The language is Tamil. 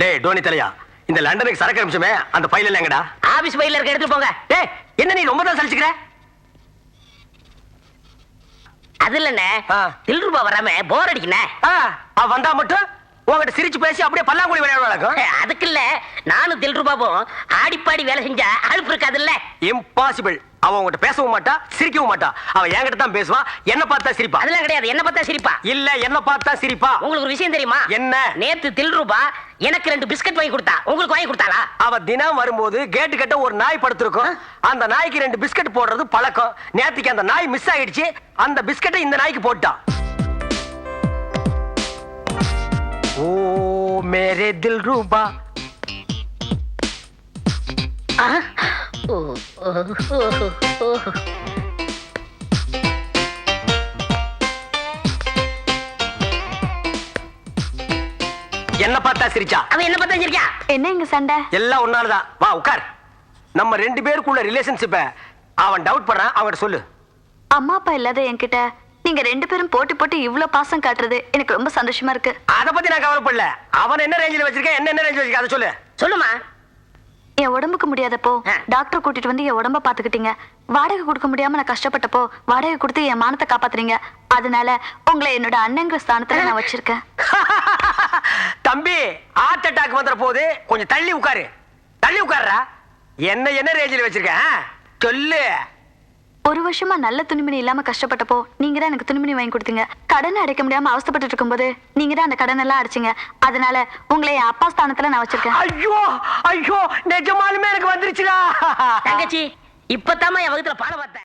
டேய் டோனி தலையா, இந்த லண்டனுக்கு சரக்கு அனுப்பிச்சுமே அந்த ஃபைல் எல்லாம் எங்கடா? ஆபீஸ் ஃபைல்ல இருக்க எடுத்து போங்க. டேய் என்ன நீ ரொம்ப தான் சலிச்சுக்கிற? அது இல்லண்ணே, தில்ரூபா வராம போர் அடிக்கண்ணே. அவ வந்தா மட்டும் உங்ககிட்ட சிரிச்சு பேசி அப்படியே பல்லாங்குழி விளையாடுவாங்க. அதுக்கு இல்ல, நானும் தில்ரூபாவும் ஆடிப்பாடி வேலை செஞ்சா அழுப்பு இருக்காது இல்ல? இம்பாசிபிள். அவ உங்ககிட்ட பேசவும் மாட்டா, சிரிக்கவும் மாட்டா. அவ என்கிட்ட தான் பேசுவா, என்ன பார்த்தா சிரிப்பா. அதெல்லாம் கிடையாது, என்ன பார்த்தா சிரிப்பா. இல்ல, என்ன பார்த்தா சிரிப்பா. உங்களுக்கு ஒரு விஷயம் தெரியுமா? என்ன? நேத்து தில்ரூபா எனக்கு 2 பிஸ்கட் வாங்கி கொடுத்தா. உங்களுக்கு வாங்கி கொடுத்தாளா? அவ தினம் வரும்போது கேட்டு கிட்ட ஒரு நாய் படுத்திருக்கும். அந்த நாய்க்கு 2 பிஸ்கட் போடுறது பழக்கம். நேத்துக்கு அந்த நாய் மிஸ் ஆயிடுச்சு. அந்த பிஸ்கட்டை இந்த நாய்க்கு போட்டா. ஓ மேரே தில்ரூபா. என்ன பார்த்தா சிரிச்சா? அவ என்ன பார்த்தா சிரிக்கா? என்ன இங்க சண்டை? எல்லாம் ஒன்னாலதான். வா உட்கார். நம்ம 2 பேருக்குள்ள ரிலேஷன்ஷிப்ப அவன் டவுட் பண்றான். அவன்கிட்ட சொல்லு. அம்மா அப்பா இல்லாத என்கிட்ட நீங்க 2 பேரும் போட்டி போட்டு இவ்ளோ பாசம் காட்டுறது எனக்கு ரொம்ப சந்தோஷமா இருக்கு. அத பத்தி நான் கவலைப்படல. அவன் என்ன ரேஞ்சில வச்சிருக்கேன், என்ன ரேஞ்சில வச்சிருக்கேன், அதை சொல்லு. சொல்லுமா. என் உடம்புக்கு முடியாதப்போ டாக்டர் கூட்டிட்டு வந்து என் உடம்ப பாத்துக்கிட்டீங்க. வாடகை கொடுக்க முடியாம நான் கஷ்டப்பட்டப்போ வாடகை கொடுத்து என் மானத்தை காப்பாத்துறீங்க. அதனால உங்களை என்னோட அண்ணங்கிற ஸ்தானத்துல நான் வச்சிருக்கேன். தம்பி, ஹார்ட் அட்டாக் வந்துற போது கொஞ்சம் தள்ளி உட்காரு. தள்ளி உட்கார்றா. என்ன ரேஞ்சில வச்சிருக்கேன் சொல்லு. 1 வருஷமா நல்ல துணிமணி இல்லாம கஷ்டப்பட்டப்போ நீங்க தான் எனக்கு துணிமணி வாங்கி கொடுத்தீங்க. கடனை அடைக்க முடியாம அவஸ்தைப்பட்டு இருக்கும்போது நீங்க தான் அந்த கடன் எல்லாம் அடைச்சிங்க. அதனால உங்களை என் அப்பா ஸ்தானத்துல நான் வச்சிருக்கேன். ஐயோ ஐயோ, நிஜமாலுமே எனக்கு வந்துருச்சுடா. தங்கச்சி, இப்பதாம்மா என் வகுத்துல பாட பார்த்தேன்.